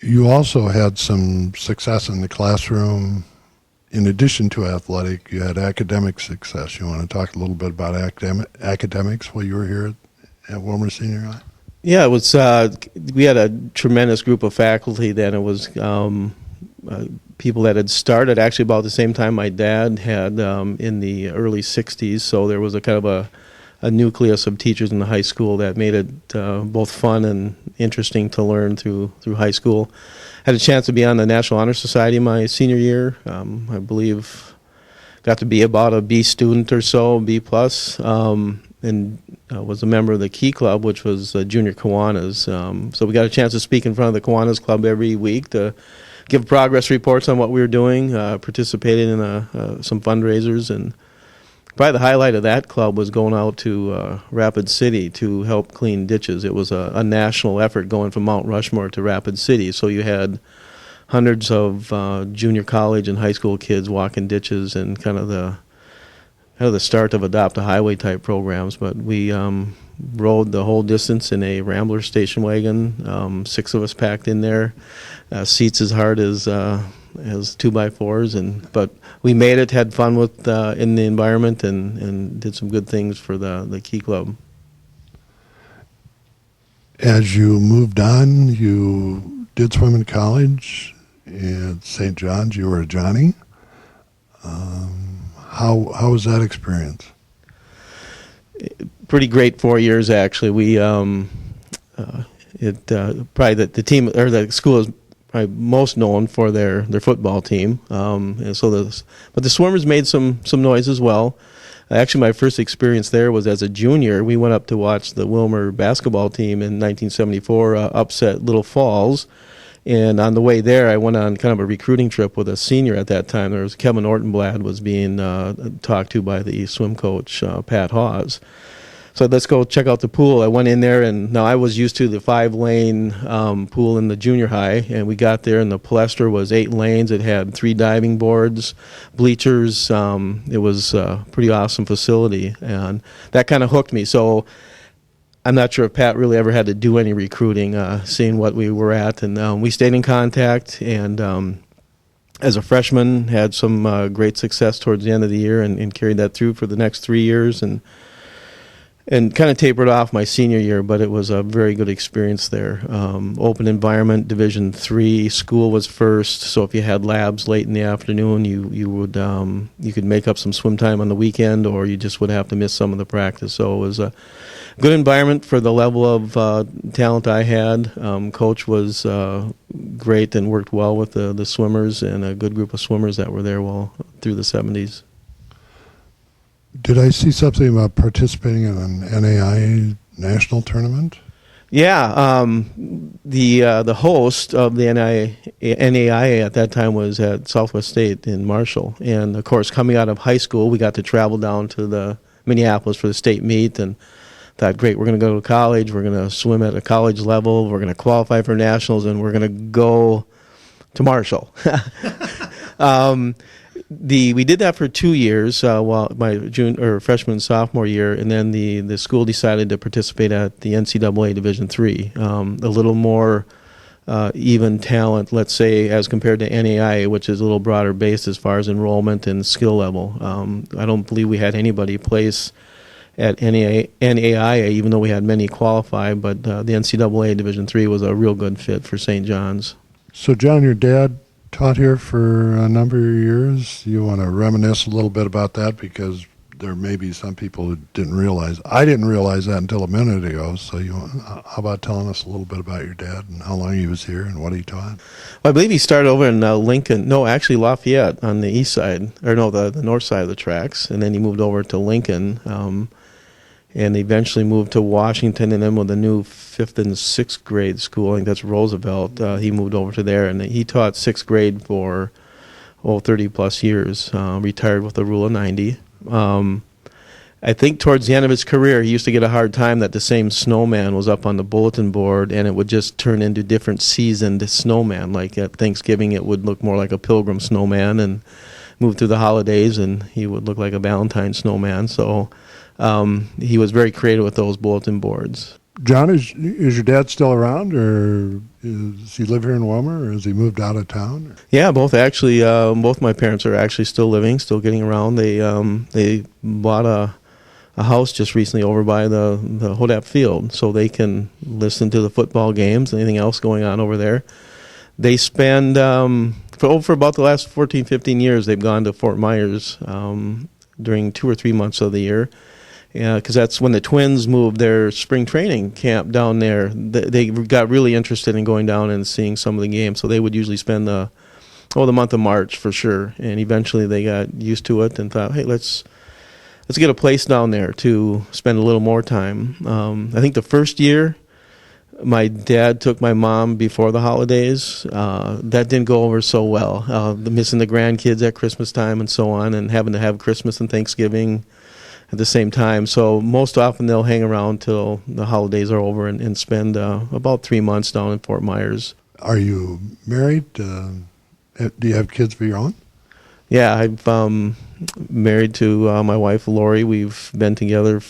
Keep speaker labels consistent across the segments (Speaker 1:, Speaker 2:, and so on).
Speaker 1: You also had some success in the classroom. In addition to athletic, you had academic success. You want to talk a little bit about academics while you were here at Willmar Senior High?
Speaker 2: Yeah, it was. We had a tremendous group of faculty then. It was people that had started actually about the same time my dad had in the early 60s. So there was a kind of a nucleus of teachers in the high school that made it both fun and interesting to learn through high school. Had a chance to be on the National Honor Society my senior year. I believe got to be about a B student or so, B plus, and was a member of the Key Club, which was Junior Kiwanis. So we got a chance to speak in front of the Kiwanis Club every week to give progress reports on what we were doing, participated in some fundraisers, and probably the highlight of that club was going out to Rapid City to help clean ditches. It was a national effort going from Mount Rushmore to Rapid City. So you had hundreds of junior college and high school kids walking ditches and kind of the start of Adopt a Highway type programs. But we rode the whole distance in a Rambler station wagon, 6 of us packed in there, seats as hard as 2x4s, but we made it, had fun with in the environment, and did some good things for the Key Club.
Speaker 1: As you moved on, you did swim in college at St. John's. You were a Johnny. How was that experience?
Speaker 2: Pretty great 4 years, actually. We probably the team or the school is probably most known for their football team, and so but the swimmers made some noise as well. Actually, my first experience there was as a junior. We went up to watch the Willmar basketball team in 1974 upset Little Falls, and on the way there, I went on kind of a recruiting trip with a senior at that time. There was Kevin Ortenblad was being talked to by the swim coach Pat Hawes. So let's go check out the pool. I went in there, and now I was used to the 5-lane pool in the junior high, and we got there, and the Palestra was 8 lanes. It had 3 diving boards, bleachers. It was a pretty awesome facility, and that kind of hooked me. So I'm not sure if Pat really ever had to do any recruiting, seeing what we were at, and we stayed in contact, and as a freshman had some great success towards the end of the year, and carried that through for the next 3 years, and kind of tapered off my senior year, but it was a very good experience there. Open environment, Division III, school was first, so if you had labs late in the afternoon, you could make up some swim time on the weekend, or you just would have to miss some of the practice. So it was a good environment for the level of talent I had. Coach was great and worked well with the swimmers, and a good group of swimmers that were there through the 70s.
Speaker 1: Did I see something about participating in an NAIA national tournament?
Speaker 2: Yeah, the host of the NAIA at that time was at Southwest State in Marshall, and of course, coming out of high school, we got to travel down to the Minneapolis for the state meet, and thought, great, we're going to go to college, we're going to swim at a college level, we're going to qualify for nationals, and we're going to go to Marshall. We did that for 2 years, while my freshman and sophomore year, and then the school decided to participate at the NCAA Division III. A little more even talent, let's say, as compared to NAIA, which is a little broader based as far as enrollment and skill level. I don't believe we had anybody place at NAIA, even though we had many qualify, but the NCAA Division III was a real good fit for St. John's.
Speaker 1: So, John, your dad taught here for a number of years. You want to reminisce a little bit about that, because there may be some people who didn't realize. I didn't realize that until a minute ago. So how about telling us a little bit about your dad and how long he was here and what he taught?
Speaker 2: Well, I believe he started over in Lincoln. No, actually Lafayette on the east side, or no, the north side of the tracks. And then he moved over to Lincoln, and eventually moved to Washington, and then with a new 5th and 6th grade school, I think that's Roosevelt, he moved over to there, and he taught 6th grade for 30 plus years, retired with a rule of 90. I think towards the end of his career, he used to get a hard time that the same snowman was up on the bulletin board, and it would just turn into different seasoned snowman. Like at Thanksgiving, it would look more like a pilgrim snowman, and move through the holidays, and he would look like a Valentine snowman. So he was very creative with those bulletin boards.
Speaker 1: John, is your dad still around, or does he live here in Willmar, or has he moved out of town?
Speaker 2: Yeah, both actually. Both my parents are actually still living, still getting around. They bought a house just recently over by the Hodap Field, so they can listen to the football games, anything else going on over there. They spend for about the last 14, 15 years. They've gone to Fort Myers during 2 or 3 months of the year. Yeah, because that's when the Twins moved their spring training camp down there. They got really interested in going down and seeing some of the games, so they would usually spend the month of March for sure. And eventually they got used to it and thought, hey, let's get a place down there to spend a little more time. I think the first year, my dad took my mom before the holidays. That didn't go over so well. Missing the grandkids at Christmas time and so on, and having to have Christmas and Thanksgiving at the same time. So most often they'll hang around till the holidays are over and spend about 3 months down in Fort Myers.
Speaker 1: Are you married? Do you have kids of your own?
Speaker 2: Yeah, I'm married to my wife, Lori. We've been together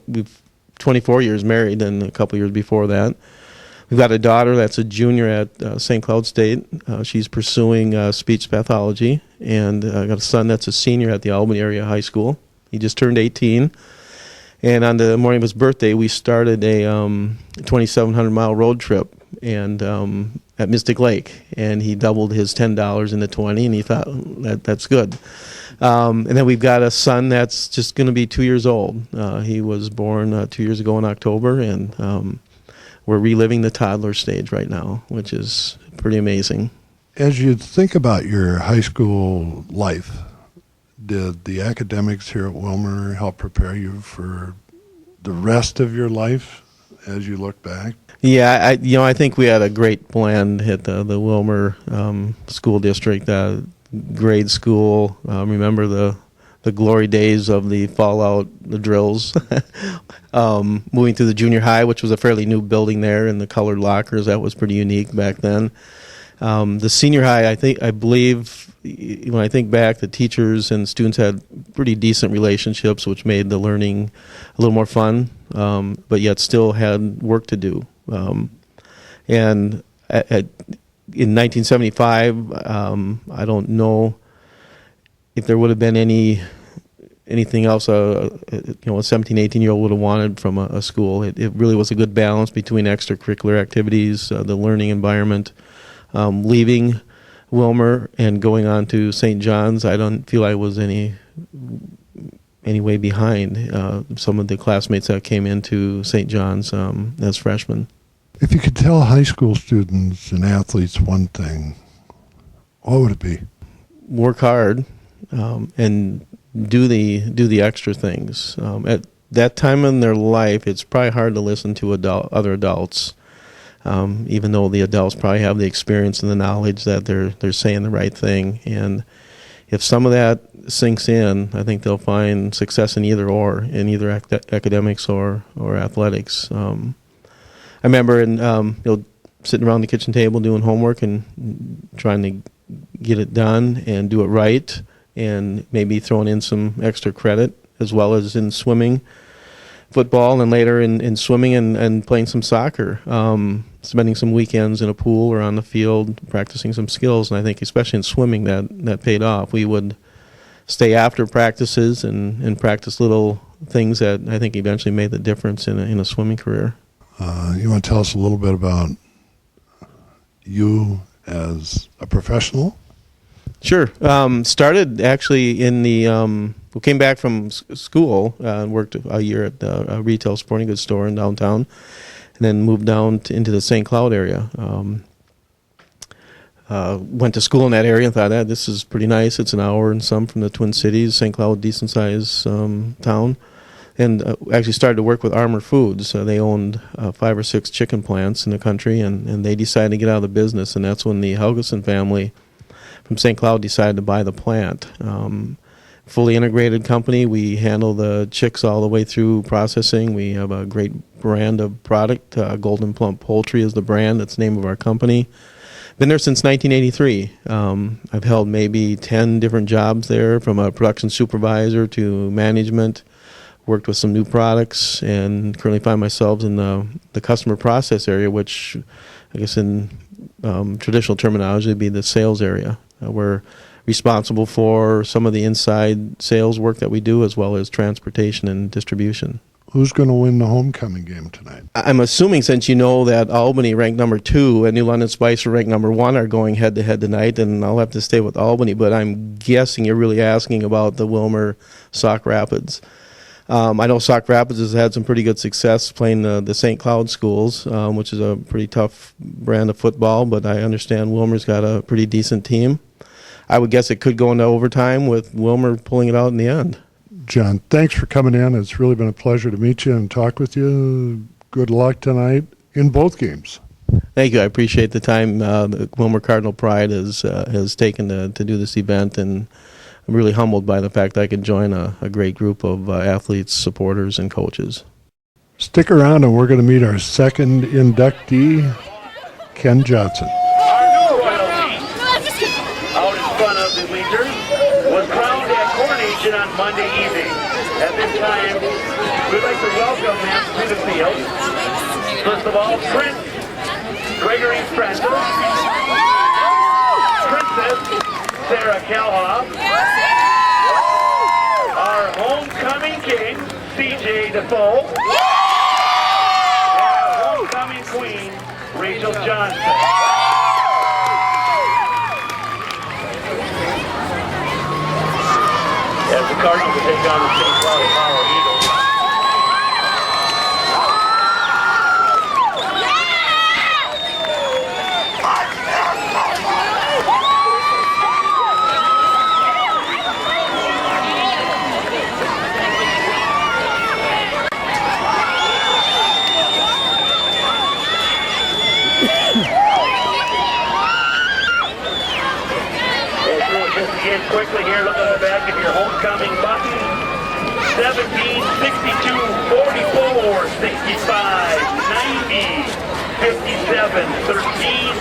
Speaker 2: we've 24 years married and a couple years before that. We've got a daughter that's a junior at St. Cloud State. She's pursuing speech pathology. And I got a son that's a senior at the Albany Area High School. He just turned 18, and on the morning of his birthday, we started a 2,700-mile road trip and at Mystic Lake, and he doubled his $10 into 20, and he thought that's good. And then we've got a son that's just going to be 2 years old. He was born 2 years ago in October, and we're reliving the toddler stage right now, which is pretty amazing.
Speaker 1: As you think about your high school life, did the academics here at Willmar help prepare you for the rest of your life as you look back?
Speaker 2: Yeah, I think we had a great blend at the Willmar school district. Grade school, remember the glory days of the fallout, the drills. Moving to the junior high, which was a fairly new building there, and the colored lockers, that was pretty unique back then. The senior high, I believe, when I think back, the teachers and students had pretty decent relationships, which made the learning a little more fun, but yet still had work to do. In 1975, I don't know if there would have been anything else a 17, 18-year-old would have wanted from a school. It really was a good balance between extracurricular activities, the learning environment. Leaving Willmar and going on to St. John's, I don't feel I was any way behind some of the classmates that came into St. John's as freshmen.
Speaker 1: If you could tell high school students and athletes one thing, what would it be? Work
Speaker 2: hard and do the extra things. At that time in their life, it's probably hard to listen to other adults. Even though the adults probably have the experience and the knowledge that they're saying the right thing. And if some of that sinks in, I think they'll find success in either academics or athletics. I remember sitting around the kitchen table doing homework and trying to get it done and do it right, and maybe throwing in some extra credit, as well as in swimming, football, and later in swimming and playing some soccer. Spending some weekends in a pool or on the field practicing some skills, and I think especially in swimming that paid off. We would stay after practices and practice little things that I think eventually made the difference in a swimming career.
Speaker 1: You want to tell us a little bit about you as a professional?
Speaker 2: Sure. Started actually in we came back from school and worked a year at a retail sporting goods store in downtown, and then moved down into the St. Cloud area. Went to school in that area and thought, this is pretty nice. It's an hour and some from the Twin Cities. St. Cloud, decent-sized town. And actually started to work with Armour Foods. They owned 5 or 6 chicken plants in the country, and they decided to get out of the business. And that's when the Helgeson family from St. Cloud decided to buy the plant. Fully integrated company. We handle the chicks all the way through processing. We have a great brand of product. Golden Plump Poultry is the brand. That's the name of our company. Been there since 1983. I've held maybe 10 different jobs there, from a production supervisor to management. worked with some new products, and currently find myself in the customer process area, which I guess in traditional terminology would be the sales area. We're responsible for some of the inside sales work that we do, as well as transportation and distribution.
Speaker 1: Who's going to win the homecoming game tonight?
Speaker 2: I'm assuming, since you know that Albany, ranked number 2, and New London Spicer, ranked number 1, are going head-to-head tonight, and I'll have to stay with Albany, but I'm guessing you're really asking about the Willmar Sauk Rapids. I know Sauk Rapids has had some pretty good success playing the St. Cloud schools, which is a pretty tough brand of football, but I understand Willmar's got a pretty decent team. I would guess it could go into overtime with Willmar pulling it out in the end.
Speaker 1: John, thanks for coming in. It's really been a pleasure to meet you and talk with you. Good luck tonight in both games.
Speaker 2: Thank you. I appreciate the time the Willmar Cardinal Pride has taken to do this event, and I'm really humbled by the fact that I can join a great group of athletes, supporters, and coaches.
Speaker 1: Stick around, and we're going to meet our second inductee, Ken Johnson.
Speaker 3: Our new royalty, out in front of the bleachers, was crowned at coronation on Monday evening. At this time, we'd like to welcome them to the field. First of all, Prince Gregory Francis, Princess Sarah Calhoff, our homecoming king, CJ Defoe, and our homecoming queen, Rachel Johnson. As the Cardinals will take on the St. Cloud Apollo Eagles. Quickly here, look on the back of your homecoming button. 17, 62, 44, 65, 90, 57, 13,